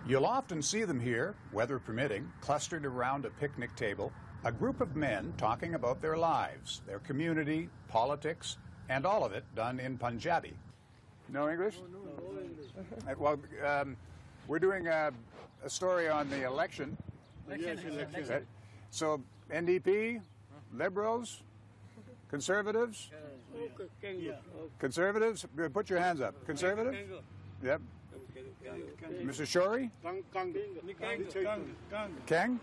You'll often see them here, weather permitting, clustered around a picnic table, a group of men talking about their lives, their community, politics, and all of it done in Punjabi. No English? No English. Well, we're doing a story on the election. Election. So, NDP, Liberals, Conservatives? Conservatives? Put your hands up. Conservative? Yep. Mr. Shori? Kang?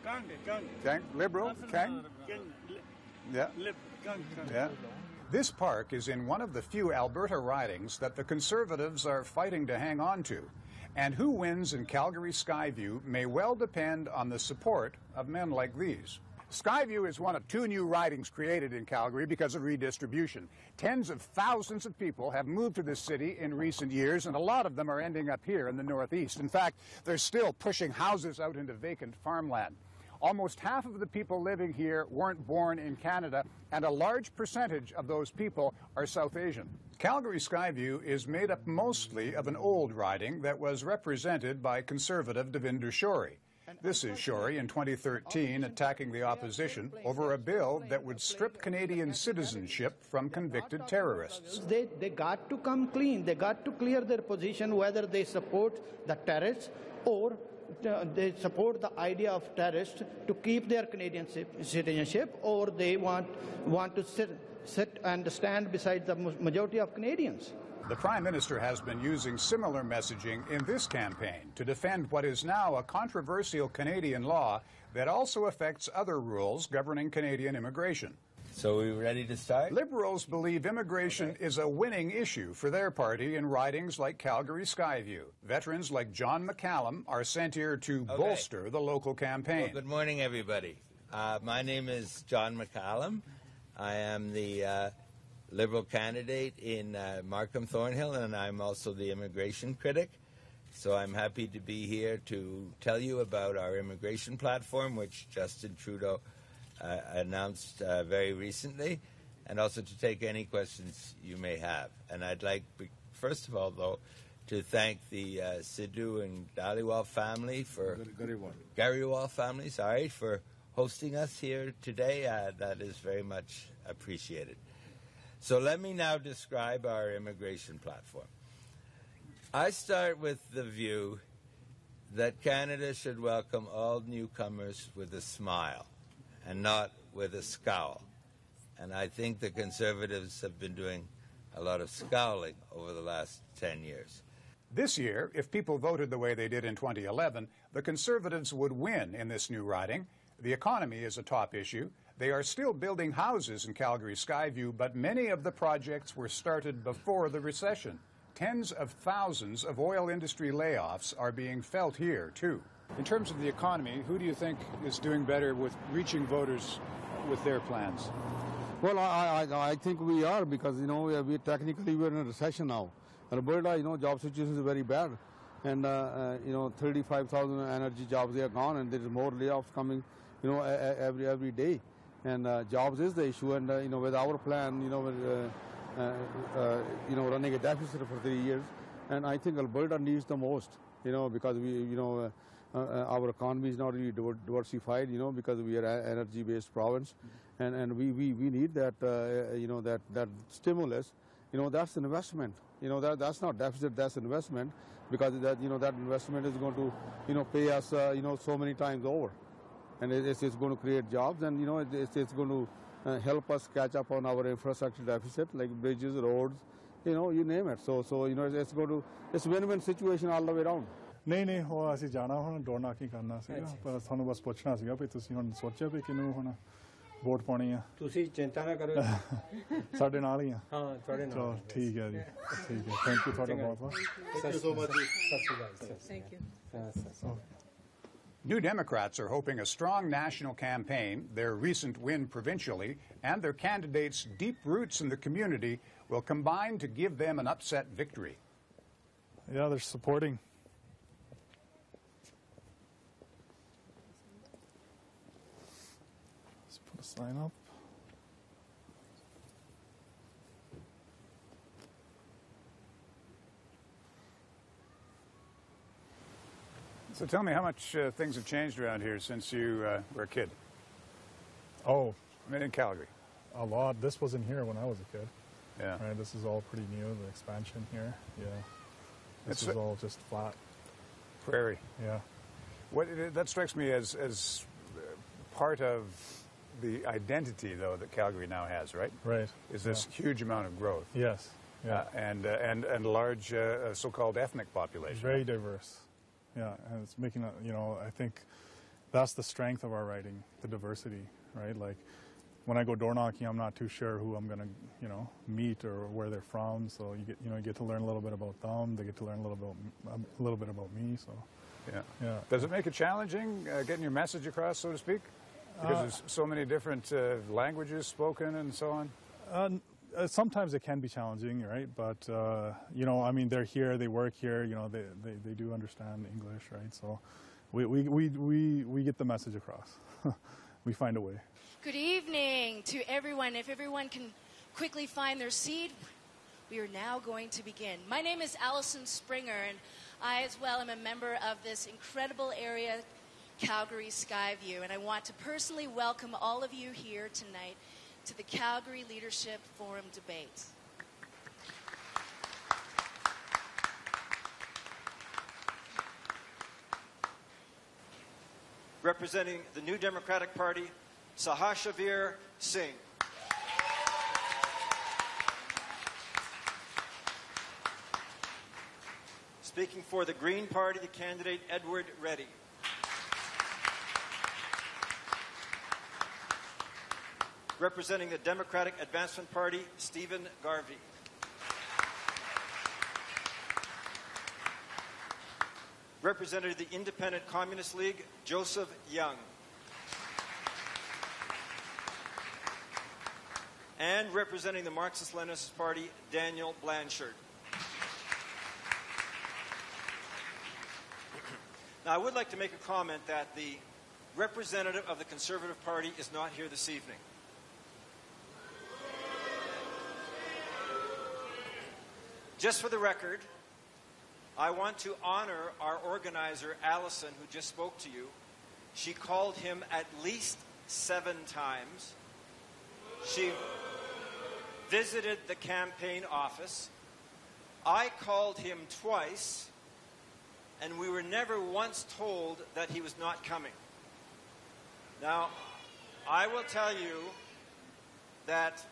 Kang? Liberal? Kang? Yeah. Yeah. This park is in one of the few Alberta ridings that the Conservatives are fighting to hang on to. And who wins in Calgary Skyview may well depend on the support of men like these. Skyview is one of 2 new ridings created in Calgary because of redistribution. Tens of thousands of people have moved to this city in recent years, and a lot of them are ending up here in the Northeast. In fact, they're still pushing houses out into vacant farmland. Almost half of the people living here weren't born in Canada, and a large percentage of those people are South Asian. Calgary Skyview is made up mostly of an old riding that was represented by Conservative Devinder Shori. This is Shori in 2013 attacking the opposition over a bill that would strip Canadian citizenship from convicted terrorists. They got to come clean. They got to clear their position whether they support the terrorists or they support the idea of terrorists to keep their Canadian citizenship, or they want to sit and stand beside the majority of Canadians. The Prime Minister has been using similar messaging in this campaign to defend what is now a controversial Canadian law that also affects other rules governing Canadian immigration. So are we ready to start? Liberals believe immigration is a winning issue for their party in ridings like Calgary Skyview. Veterans like John McCallum are sent here to bolster the local campaign. Well, good morning, everybody. My name is John McCallum. I am the Liberal candidate in Markham Thornhill, and I'm also the immigration critic. So I'm happy to be here to tell you about our immigration platform, which Justin Trudeau announced very recently, and also to take any questions you may have. And I'd like, first of all, though, to thank the Sidhu and Dhaliwal family for Gariwal family, for hosting us here today. That is very much appreciated. So let me now describe our immigration platform. I start with the view that Canada should welcome all newcomers with a smile and not with a scowl. And I think the Conservatives have been doing a lot of scowling over the last 10 years. This year, if people voted the way they did in 2011, the Conservatives would win in this new riding. The economy is a top issue. They are still building houses in Calgary Skyview, but many of the projects were started before the recession. Tens of thousands of oil industry layoffs are being felt here, too. In terms of the economy, who do you think is doing better with reaching voters with their plans? Well, I think we are, because, we technically we're in a recession now. Alberta, job situation is very bad. And, 35,000 energy jobs, they are gone, and there's more layoffs coming, every day. And jobs is the issue, and with our plan, running a deficit for 3 years, and I think Alberta needs the most, because our economy is not really diversified, because we are an energy-based province, and we need that, that stimulus. That's investment. That's not deficit, that's investment, because that investment is going to, pay us, so many times over. And it's going to create jobs, and it's going to help us catch up on our infrastructure deficit, like bridges, roads, you name it. So it's win-win situation all the way around. नहीं हो ਅਸੀਂ ਜਾਣਾ ਹੁਣ ਦੌੜਨਾ ਕੀ ਕਰਨਾ ਸੀਗਾ ਪਰ ਤੁਹਾਨੂੰ ਬਸ ਪੁੱਛਣਾ ਸੀਗਾ ਵੀ ਤੁਸੀਂ ਹੁਣ ਸੋਚਿਆ ਵੀ ਕਿਹਨੂੰ ਹੁਣ ਵੋਟ ਪਾਉਣੀ ਆ ਤੁਸੀਂ ਚਿੰਤਾ ਨਾ ਕਰੋ ਸਾਡੇ ਨਾਲ ਹੀ ਆ ਹਾਂ ਤੁਹਾਡੇ ਨਾਲ ਚਲੋ ਠੀਕ ਹੈ ਜੀ ਠੀਕ ਹੈ ਥੈਂਕ ਯੂ ਤੁਹਾਡਾ ਬਹੁਤ ਬਹੁਤ thank you so much thank you New Democrats are hoping a strong national campaign, their recent win provincially, and their candidates' deep roots in the community will combine to give them an upset victory. Yeah, they're supporting. Let's put a sign up. So tell me how much things have changed around here since you were a kid. Oh, I mean, in Calgary. a lot. This wasn't here when I was a kid. Yeah. Right. This is all pretty new. The expansion here. Yeah. This It's is all just flat. Prairie. Yeah. That strikes me as part of the identity, though, that Calgary now has, right? Right. Is this huge amount of growth. Yes. Yeah. And large so-called ethnic population. Very diverse. Yeah, and it's making I think that's the strength of our writing, the diversity, right? Like when I go door knocking, I'm not too sure who I'm gonna, meet or where they're from. So you get to learn a little bit about them. They get to learn a little bit about me. So. Yeah. Does it make it challenging getting your message across, so to speak? Because there's so many different languages spoken and so on? Sometimes it can be challenging, right? But, they're here, they work here, they do understand English, right? So we get the message across. We find a way. Good evening to everyone. If everyone can quickly find their seat, we are now going to begin. My name is Allison Springer, and I as well am a member of this incredible area, Calgary Skyview, and I want to personally welcome all of you here tonight to the Calgary Leadership Forum debate. Representing the New Democratic Party, Sahashavir Singh. Speaking for the Green Party, the candidate Edward Reddy. Representing the Democratic Advancement Party, Stephen Garvey. Representing the Independent Communist League, Joseph Young. And representing the Marxist-Leninist Party, Daniel Blanchard. Now, I would like to make a comment that the representative of the Conservative Party is not here this evening. Just for the record, I want to honor our organizer, Allison, who just spoke to you. She called him at least 7 times. She visited the campaign office. I called him twice, and we were never once told that he was not coming. Now, I will tell you that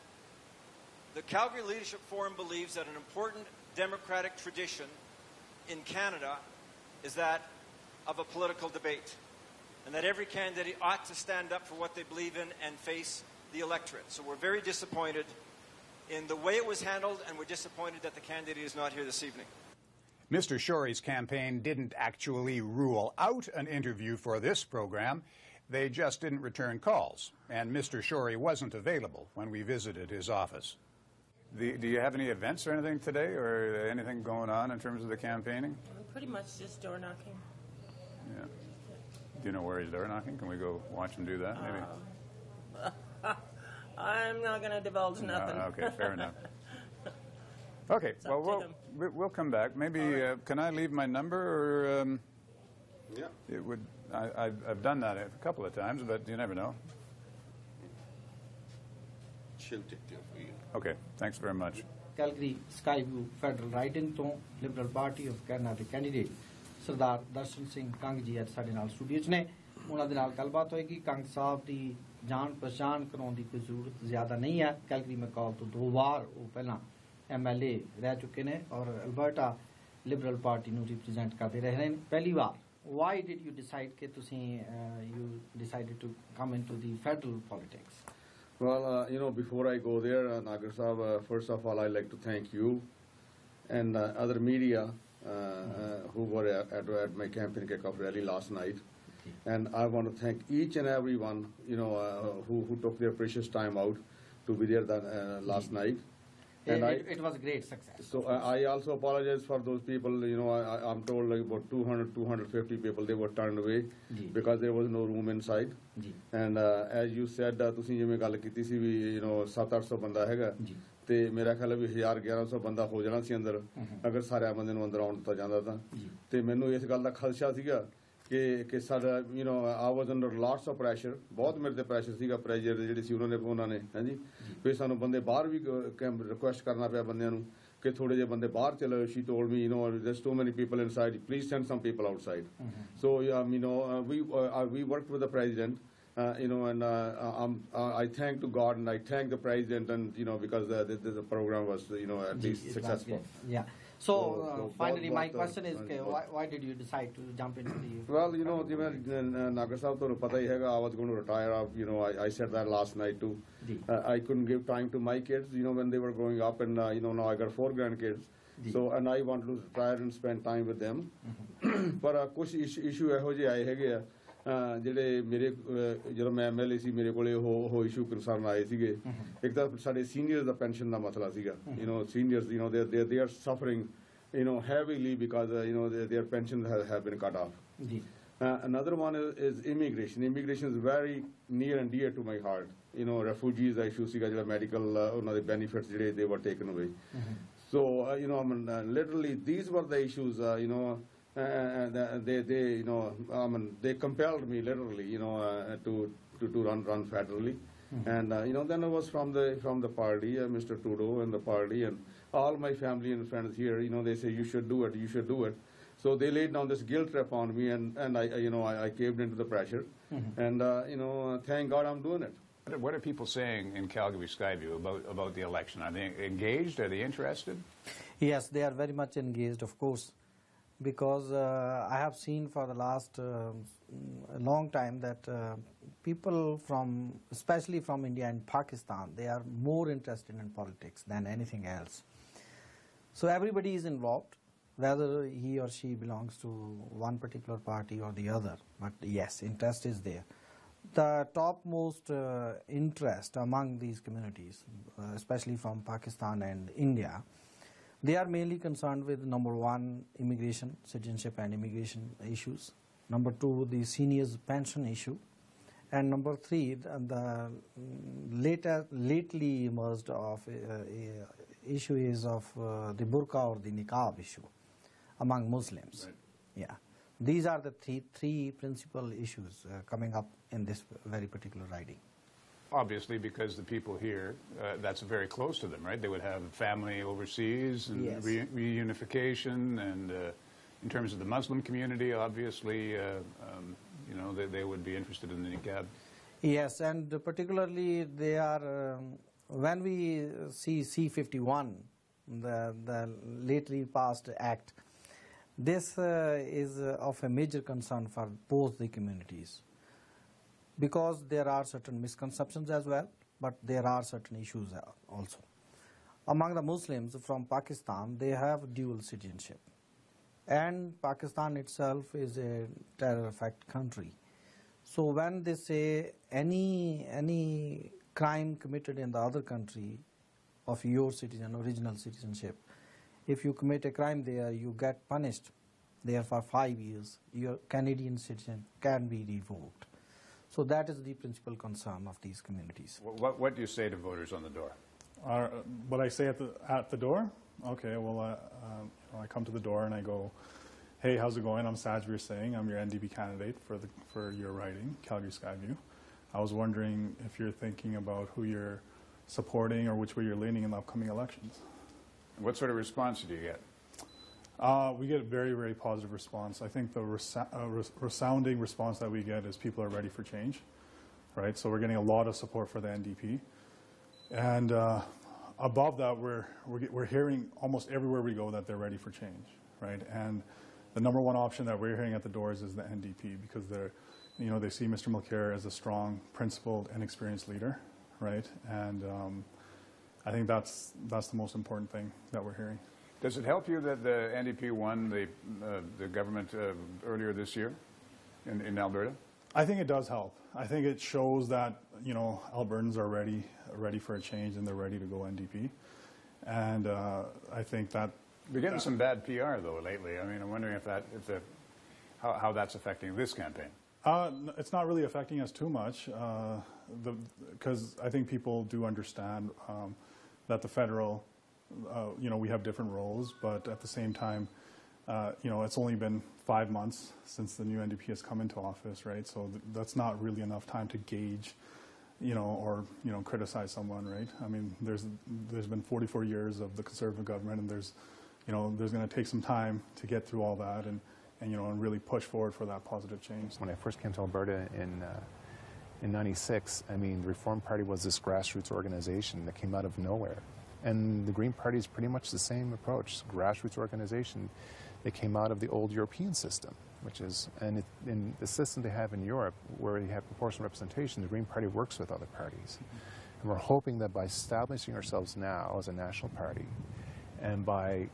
the Calgary Leadership Forum believes that an important democratic tradition in Canada is that of a political debate, and that every candidate ought to stand up for what they believe in and face the electorate. So we're very disappointed in the way it was handled, and we're disappointed that the candidate is not here this evening. Mr. Shore's campaign didn't actually rule out an interview for this program. They just didn't return calls, and Mr. Shore wasn't available when we visited his office. Do you have any events or anything today, or anything going on in terms of the campaigning? Pretty much just door knocking. Yeah. Do you know where he's door knocking? Can we go watch him do that, maybe? I'm not going to divulge nothing. Okay, fair enough. Okay, well, we'll come back. Maybe, can I leave my number, or yeah. It would. I've done that a couple of times, but you never know. She'll take care for you. Okay, thanks very much. Calgary Skyview Federal Riding ਤੋਂ Liberal Party of Canada ਦੇ candidate ਸਰਦਾਰ ਦਰਸ਼ਨ ਸਿੰਘ ਕੰਗ ਜੀ ਅੱਜ ਸਾਡੇ ਨਾਲ studio 'ਚ ਨੇ ਉਹਨਾਂ ਦੇ ਨਾਲ ਗੱਲਬਾਤ ਹੋਏਗੀ। ਕੰਗ ਸਾਹਿਬ ਦੀ ਜਾਣ ਪਛਾਣ ਕਰਾਉਣ ਦੀ ਕੋਈ ਜ਼ਰੂਰਤ ਜ਼ਿਆਦਾ ਨਹੀਂ ਹੈ। ਕੈਲਗਰੀ ਮੈਕਾਲ ਤੋਂ 2 ਵਾਰ ਉਹ ਪਹਿਲਾਂ MLA ਰਹਿ ਚੁੱਕੇ ਨੇ ਔਰ ਅਲਬਰਟਾ ਲਿਬਰਲ ਪਾਰਟੀ ਨੂੰ ਰਿਪਰੈਜ਼ੈਂਟ ਕਰਦੇ ਰਹੇ ਨੇ ਪਹਿਲੀ ਵਾਰ। Why did you decide ਕਿ ਤੁਸੀਂ you decided to come into the federal politics? Well, before I go there, Nagar Saab, first of all, I'd like to thank you and other media who were at my campaign kickoff rally last night. Okay. And I want to thank each and every one, who took their precious time out to be there last night. And it was a great success. So I also apologize for those people. I'm told like about 200, 250 people, they were turned away because there was no room inside. And as you said, ਤੁਸੀਂ ਜਿਵੇਂ ਗੱਲ ਕੀਤੀ ਸੀ ਵੀ 700-800 ਬੰਦਾ ਹੈਗਾ ਤੇ ਮੇਰਾ ਖਿਆਲ ਹੈ ਵੀ 1000-1100 ਬੰਦਾ ਹੋ ਜਾਣਾ ਸੀ ਅੰਦਰ ਅਗਰ ਸਾਰਿਆਂ ਬੰਦੇ ਨੂੰ ਅੰਦਰ ਆਉਣ ਦਿੱਤਾ ਜਾਂਦਾ ਤਾਂ ਤੇ ਮੈਨੂੰ ਇਸ ਗੱਲ ਦਾ ਖਦਸ਼ਾ ਸੀਗਾ कि साडा I was under lots of pressure, बहुत मेरे ते pressure सीगा, pressure जिहड़ी सी उन्होंने हैं जी, फिर सानू बंदे बाहर भी request करना पिया बंदियां नू कि थोड़े जे बंदे बाहर चलो. She told me, there's too many people inside, please send some people outside. So we worked with the president, and I thank to God and I thank the president, and because the program was at least successful. Yeah. So finally, my question is, why did you decide to jump into the? Well, Nagar Sahib, to pata hi hai, I was going to retire. I said that last night too. I couldn't give time to my kids, when they were growing up, and now I got 4 grandkids. So, and I want to retire and spend time with them. But kuch issue eho je aaye hege ਜਿਹੜੇ ਮੇਰੇ ਜਦੋਂ ਮੈਂ MLA ਸੀ ਮੇਰੇ ਕੋਲੇ ਉਹ issue concern ਆਏ ਸੀਗੇ. ਇੱਕ ਤਾਂ ਸਾਡੇ ਸੀਨੀਅਰਸ ਦਾ ਪੈਨਸ਼ਨ ਦਾ ਮਸਲਾ ਸੀਗਾ. Seniors, they are suffering heavily because their pensions have been cut off. Another one is immigration. Immigration is very near and dear to my heart. Refugees the issue ਸੀਗਾ ਜਿਹੜਾ medical ਉਹਨਾਂ ਦੇ benefits ਜਿਹੜੇ they were taken away. So literally these were the issues they compelled me literally to run federally. And then it was from the party, Mr. Trudeau and the party and all my family and friends here, they say you should do it. So they laid down this guilt trip on me, and I caved into the pressure. And thank God I'm doing it. What are people saying in Calgary Skyview about the election? Are they engaged? Are they interested? Yes, they are very much engaged, of course, because I have seen for the last long time that people especially from India and Pakistan, they are more interested in politics than anything else. So everybody is involved, whether he or she belongs to one particular party or the other. But yes, interest is there. The topmost interest among these communities, especially from Pakistan and India, they are mainly concerned with, number 1, immigration, citizenship and immigration issues. Number 2, the seniors pension issue. And number 3, the lately emerged issue is of the burqa or the niqab issue among Muslims. Right. Yeah. These are the three principal issues coming up in this very particular riding. Obviously, because the people here, that's very close to them, right? They would have family overseas and yes. reunification, and in terms of the Muslim community, obviously, they would be interested in the niqab. Yes, and particularly they are, when we see C-51, the lately passed act, this is of a major concern for both the communities, because there are certain misconceptions as well, but there are certain issues also. Among the Muslims from Pakistan, they have dual citizenship, and Pakistan itself is a terror-affected country. So when they say any crime committed in the other country of your original citizenship, if you commit a crime there, you get punished there for 5 years. Your Canadian citizen can be revoked. So that is the principal concern of these communities. What do you say to voters on the door? What I say at the door? Okay, well, I come to the door and I go, hey, how's it going? I'm Sajbir Singh. I'm your NDP candidate for your riding, Calgary Skyview. I was wondering if you're thinking about who you're supporting or which way you're leaning in the upcoming elections. What sort of response do you get? We get a very, very positive response. I think the resounding response that we get is people are ready for change, right? So we're getting a lot of support for the NDP. And above that, we're hearing almost everywhere we go that they're ready for change, right? And the number 1 option that we're hearing at the doors is the NDP, because they see Mr. Mulcair as a strong, principled, and experienced leader, right? And I think that's the most important thing that we're hearing. Does it help you that the NDP won the government earlier this year in Alberta? I think it does help. I think it shows that Albertans are ready for a change and they're ready to go NDP. And I think that we're getting some bad PR though lately. I mean, I'm wondering how that's affecting this campaign. It's not really affecting us too much, because I think people do understand that the federal, we have different roles, but at the same time, it's only been 5 months since the new NDP has come into office, right? So that's not really enough time to gauge, or criticize someone, right? I mean, there's been 44 years of the Conservative government, and there's going to take some time to get through all that and really push forward for that positive change. When I first came to Alberta in '96, I mean, the Reform Party was this grassroots organization that came out of nowhere. And the Green Party is pretty much the same approach, grassroots organization. They came out of the old European system, in the system they have in Europe, where you have proportional representation, the Green Party works with other parties. And we're hoping that by establishing ourselves now as a national party, and by,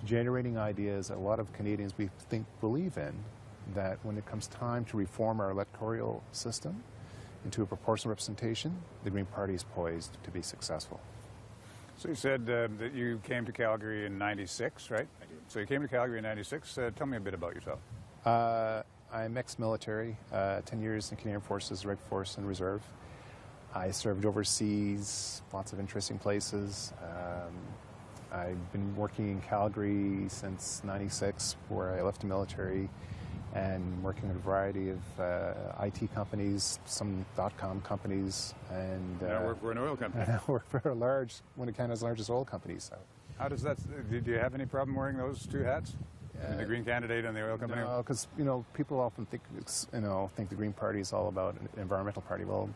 generating ideas a lot of Canadians we think believe in, that when it comes time to reform our electoral system into a proportional representation, the Green Party is poised to be successful. So you said that you came to Calgary in '96, right? I did. So you came to Calgary in '96. Tell me a bit about yourself. I'm ex-military, 10 years in Canadian Forces, Red Force and Reserve. I served overseas, lots of interesting places. I've been working in Calgary since '96, where I left the military, and working with a variety of IT companies, some .com companies, and I work for an oil company. I work for one of Canada's largest oil companies. So. How does that? Do you have any problem wearing those two hats? The Green candidate and the oil company? No, because people often think think the Green Party is all about an environmental party. Well,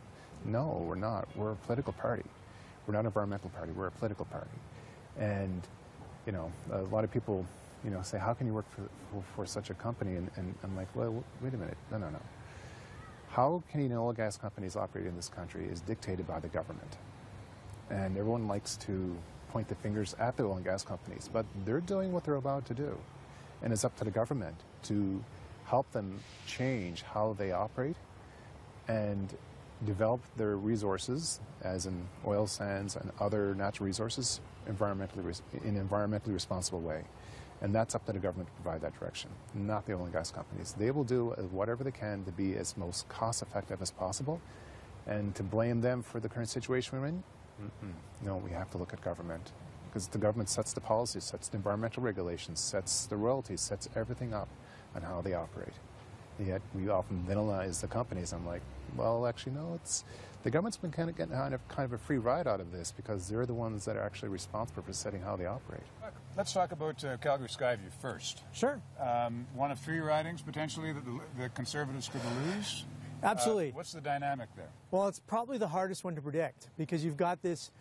no, we're not. We're a political party. We're not an environmental party. We're a political party. And a lot of people say, how can you work for such a company? And I'm like, well, wait a minute. No. How Canadian oil and gas companies operate in this country is dictated by the government. And everyone likes to point the fingers at the oil and gas companies, but they're doing what they're allowed to do. And it's up to the government to help them change how they operate and develop their resources, as in oil sands and other natural resources, in an environmentally responsible way. And that's up to the government to provide that direction, not the oil and gas companies. They will do whatever they can to be as most cost-effective as possible, and to blame them for the current situation we're in, no, we have to look at government, because the government sets the policies, sets the environmental regulations, sets the royalties, sets everything up on how they operate. Yet we often villainize the companies. I'm like, well, actually, no, the government's been kind of getting kind of a free ride out of this, because they're the ones that are actually responsible for setting how they operate. Let's talk about Calgary Skyview first. Sure. One of three ridings, potentially, that the Conservatives could lose. Absolutely. What's the dynamic there? Well, it's probably the hardest one to predict, because you've got this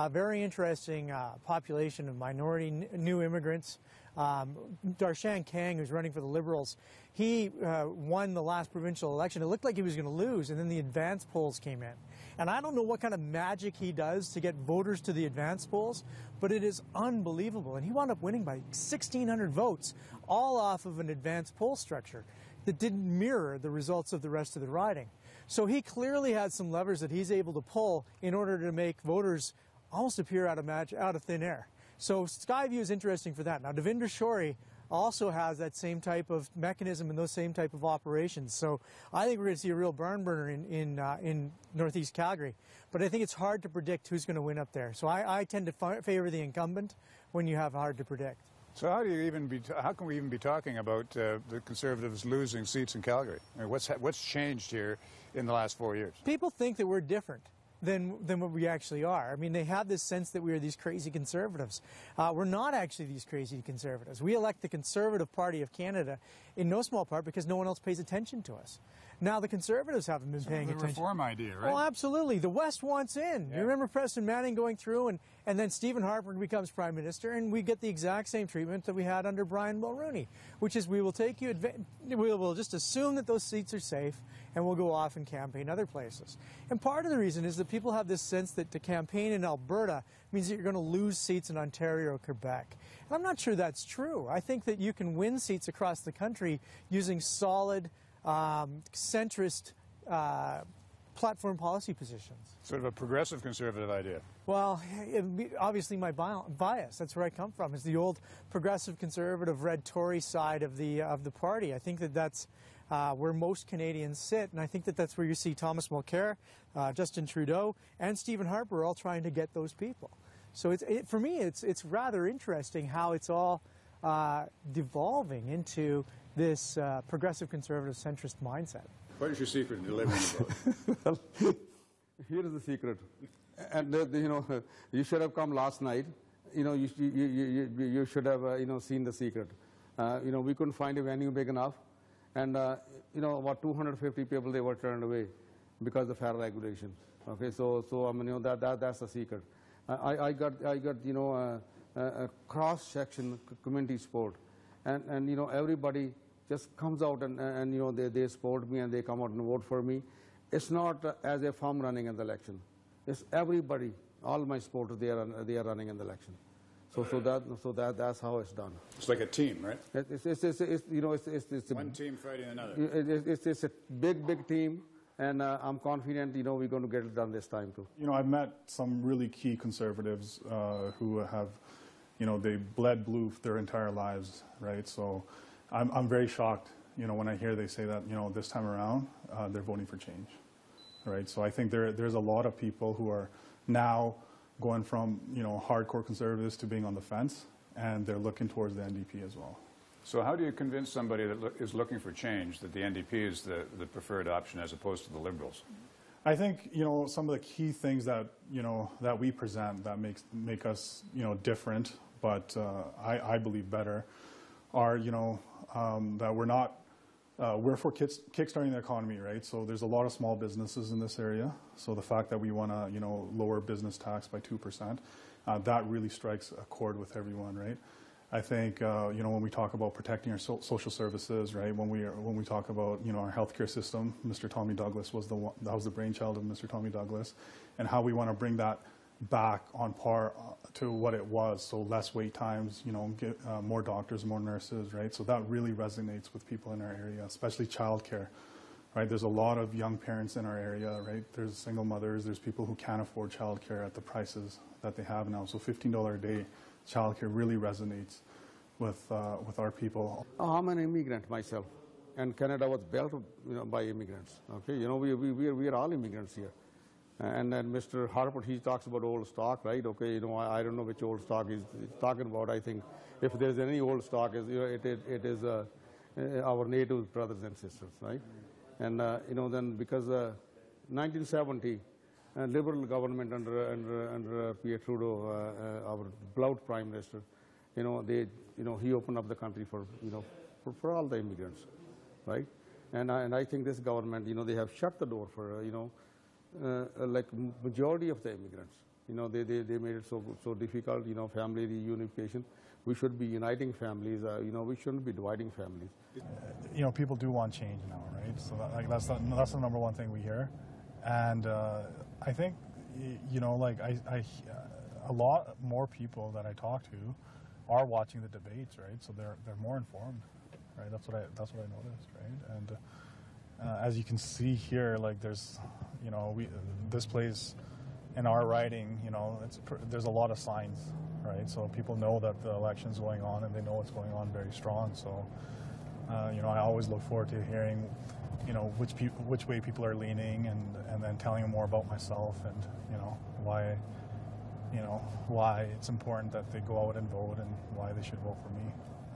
very interesting population of minority new immigrants. Darshan Kang, who's running for the Liberals, he won the last provincial election. It looked like he was going to lose, and then the advance polls came in. And I don't know what kind of magic he does to get voters to the advance polls, but it is unbelievable. And he wound up winning by 1,600 votes, all off of an advance poll structure that didn't mirror the results of the rest of the riding. So he clearly had some levers that he's able to pull in order to make voters almost appear out of thin air. So Skyview is interesting for that. Now, Devinder Shorey also has that same type of mechanism and those same type of operations. So I think we're going to see a real barn burner in northeast Calgary. But I think it's hard to predict who's going to win up there. So I tend to favor the incumbent when you have hard to predict. So how can we even be talking about the Conservatives losing seats in Calgary? I mean, what's changed here in the last 4 years? People think that we're different than what we actually are. I mean, they have this sense that we are these crazy conservatives. We're not actually these crazy conservatives. We elect the Conservative Party of Canada in no small part because no one else pays attention to us. Now, the Conservatives haven't been paying attention. The reform idea, right? Oh, absolutely. The West wants in. Yeah. You remember Preston Manning going through, and then Stephen Harper becomes Prime Minister, and we get the exact same treatment that we had under Brian Mulroney, which is we will take you, we will just assume that those seats are safe, and we'll go off and campaign other places. And part of the reason is that people have this sense that to campaign in Alberta means that you're going to lose seats in Ontario or Quebec. And I'm not sure that's true. I think that you can win seats across the country using solid, centrist platform policy positions. Sort of a progressive conservative idea. Well, obviously my bias, that's where I come from, is the old progressive conservative red Tory side of the party. I think that that's where most Canadians sit, and I think that that's where you see Thomas Mulcair, Justin Trudeau, and Stephen Harper all trying to get those people. So for me, it's rather interesting how it's all devolving into this progressive conservative centrist mindset? What is your secret in delivering the vote? Well, here is the secret. And you know, you should have come last night. You know, you should have seen the secret. You know, we couldn't find a venue big enough, and you know, about 250 people they were turned away because of the fare regulation. Okay, so I mean, you know, that's the secret. I got you know a cross-section community support, and you know, everybody just comes out and you know, they support me and they come out and vote for me. It's not as if I'm running in the election. It's everybody, all my supporters, they are running in the election. So that's how it's done. It's like a team, right? It's you know, it's one team fighting another. It's a big team, and I'm confident, you know, we're going to get it done this time too. You know, I've met some really key conservatives who have, you know, they bled blue their entire lives, right? So I'm very shocked, you know, when I hear they say that, you know, this time around they're voting for change, right? So I think there's a lot of people who are now going from, you know, hardcore conservatives to being on the fence, and they're looking towards the NDP as well. So how do you convince somebody that is looking for change that the NDP is the preferred option as opposed to the Liberals? I think, you know, some of the key things that, you know, that we present that make us, you know, different, but I believe better, are, you know, that we're for kickstarting the economy, right? So there's a lot of small businesses in this area. So the fact that we want to, you know, lower business tax by 2%, that really strikes a chord with everyone, right? I think, you know, when we talk about protecting our social services, right? When we talk about, you know, our healthcare system, Mr. Tommy Douglas was that was the brainchild of Mr. Tommy Douglas, and how we want to bring that back on par to what it was, so less wait times, you know, get more doctors, more nurses, right? So that really resonates with people in our area, especially childcare, right? There's a lot of young parents in our area, right? There's single mothers, there's people who can't afford childcare at the prices that they have now. So $15 a day childcare really resonates with our people. I'm an immigrant myself, and Canada was built, you know, by immigrants. Okay, you know, we are all immigrants here. And then Mr. Harper, he talks about old stock, right? Okay, you know, I don't know which old stock he's talking about. I think if there's any old stock, you know, it is our native brothers and sisters, right? And you know, then because 1970, Liberal government under Pierre Trudeau, our beloved Prime Minister, you know, he opened up the country for, you know, for all the immigrants, right? And I think this government, you know, they have shut the door for, you know, like majority of the immigrants. You know, they made it so difficult, you know, family reunification. We should be uniting families, you know, we shouldn't be dividing families. You know, people do want change now, right? So that's the number one thing we hear. And I think, you know, like a lot more people that I talk to are watching the debates, right? So they're more informed, right? That's what I noticed, right? And as you can see here, like there's, you know, this place in our riding, you know, there's a lot of signs, right? So people know that the election's going on, and they know it's going on very strong. So, you know, I always look forward to hearing, you know, which way people are leaning, and then telling them more about myself, and, you know, why it's important that they go out and vote, and why they should vote for me.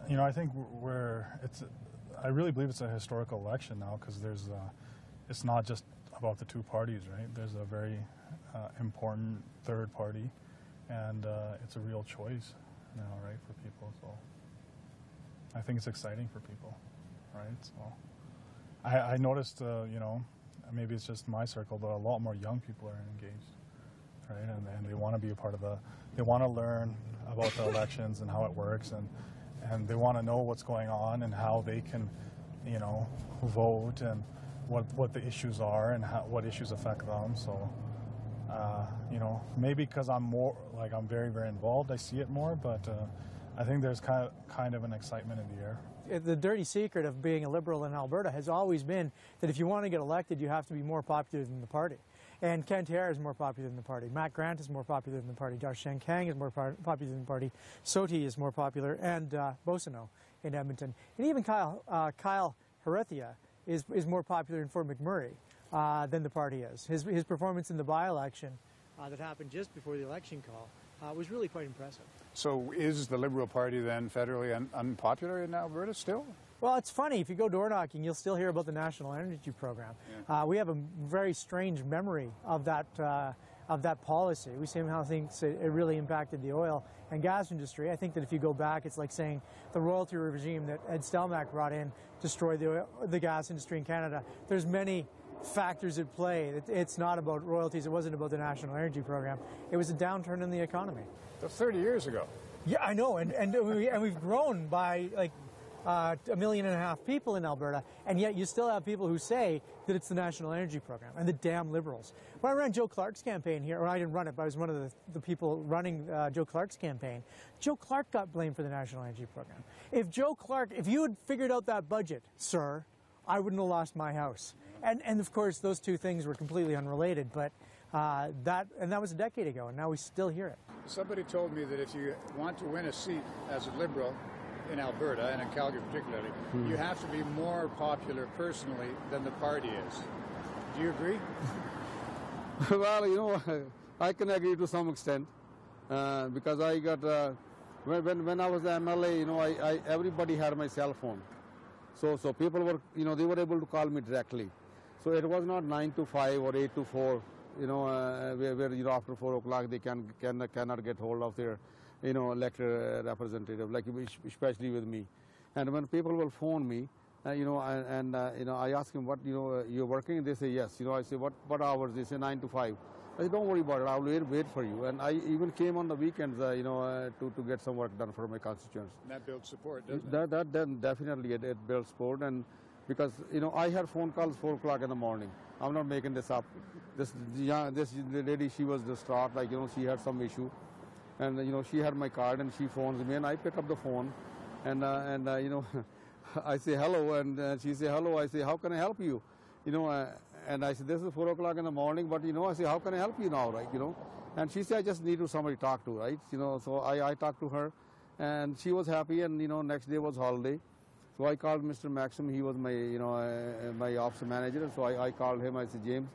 You know, I think I really believe it's a historical election now, because it's not just about the two parties, right? There's a very important third party, and it's a real choice now, right, for people. So I think it's exciting for people, right? So I noticed, you know, maybe it's just my circle, but a lot more young people are engaged, right? And they want to be a part of they want to learn about the elections and how it works, and they want to know what's going on and how they can, you know, vote, and what the issues are, and what issues affect them. So, you know, maybe because I'm very, very involved, I see it more, but I think there's kind of an excitement in the air. The dirty secret of being a Liberal in Alberta has always been that if you want to get elected, you have to be more popular than the party. And Kent Hare is more popular than the party. Matt Grant is more popular than the party. Darshan Kang is more popular than the party. Soti is more popular, and Boissonneau in Edmonton. And even Kyle Herethia is more popular in Fort McMurray than the party is. His performance in the by-election that happened just before the election call was really quite impressive. So is the Liberal Party then federally unpopular in Alberta still? Well, it's funny. If you go door knocking, you'll still hear about the National Energy Program. Yeah. We have a very strange memory of that policy. We somehow think it really impacted the oil and gas industry. I think that if you go back, it's like saying the royalty regime that Ed Stelmach brought in destroyed the gas industry in Canada. There's many factors at play. It's not about royalties. It wasn't about the National Energy Program. It was a downturn in the economy. That's 30 years ago. Yeah, I know, and we've grown by like 1.5 million people in Alberta, and yet you still have people who say that it's the National Energy Program and the damn Liberals. When I ran Joe Clark's campaign here, or I didn't run it, but I was one of the people running Joe Clark's campaign, Joe Clark got blamed for the National Energy Program. If you had figured out that budget, sir, I wouldn't have lost my house. And of course, those two things were completely unrelated, but that was a decade ago, and now we still hear it. Somebody told me that if you want to win a seat as a Liberal in Alberta, and in Calgary particularly, you have to be more popular personally than the party is. Do you agree? Well, I can agree to some extent, because I got, when I was the MLA, everybody had my cell phone. So people were, they were able to call me directly. So it was not 9 to 5 or 8 to 4, where after 4 o'clock they cannot get hold of their, elected representative, like especially with me. And when people will phone me, I ask them, what, you're working? They say yes. I say, what hours? They say 9 to 5. I say, don't worry about it. I'll wait for you. And I even came on the weekends, to get some work done for my constituents. And that builds support, doesn't it? That definitely it builds support. And because, I had phone calls 4 o'clock in the morning. I'm not making this up. This lady, she was distraught, she had some issue. And, she had my card and she phones me and I pick up the phone and I say hello and she say hello. I say, how can I help you? And I said, this is 4 o'clock in the morning, but, I say, how can I help you now, right? And she said, I just need somebody to talk to, right? So I talked to her and she was happy and, next day was holiday. So I called Mr. Maxim. He was my, my ops manager. So I called him. I said, James,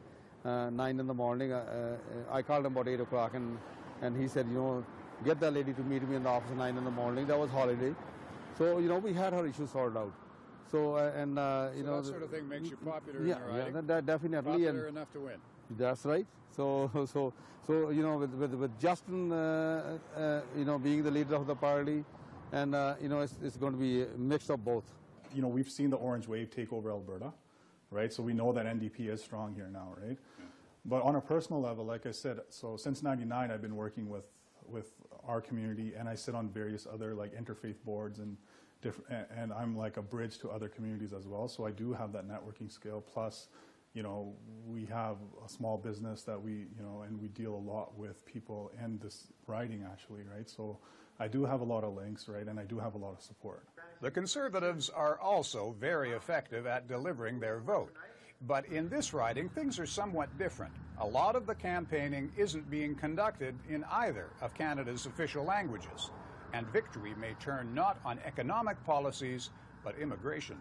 9 in the morning. I called him about 8 o'clock and he said, get that lady to meet me in the office at 9 in the morning. That was holiday. So, we had her issue sorted out. So, so that sort of thing makes you popular in your riding? Yeah, that definitely. Popular enough to win. That's right. So with Justin, being the leader of the party, and, it's going to be a mix of both. We've seen the orange wave take over Alberta, right? So we know that NDP is strong here now, right? Yeah. But on a personal level, like I said, so since '99, I've been working with our community, and I sit on various other interfaith boards and I'm like a bridge to other communities as well. So I do have that networking skill. Plus, we have a small business that we, and we deal a lot with people in this riding actually, right? So I do have a lot of links, right? And I do have a lot of support. The Conservatives are also very effective at delivering their vote. But in this riding, things are somewhat different. A lot of the campaigning isn't being conducted in either of Canada's official languages. And victory may turn not on economic policies, but immigration.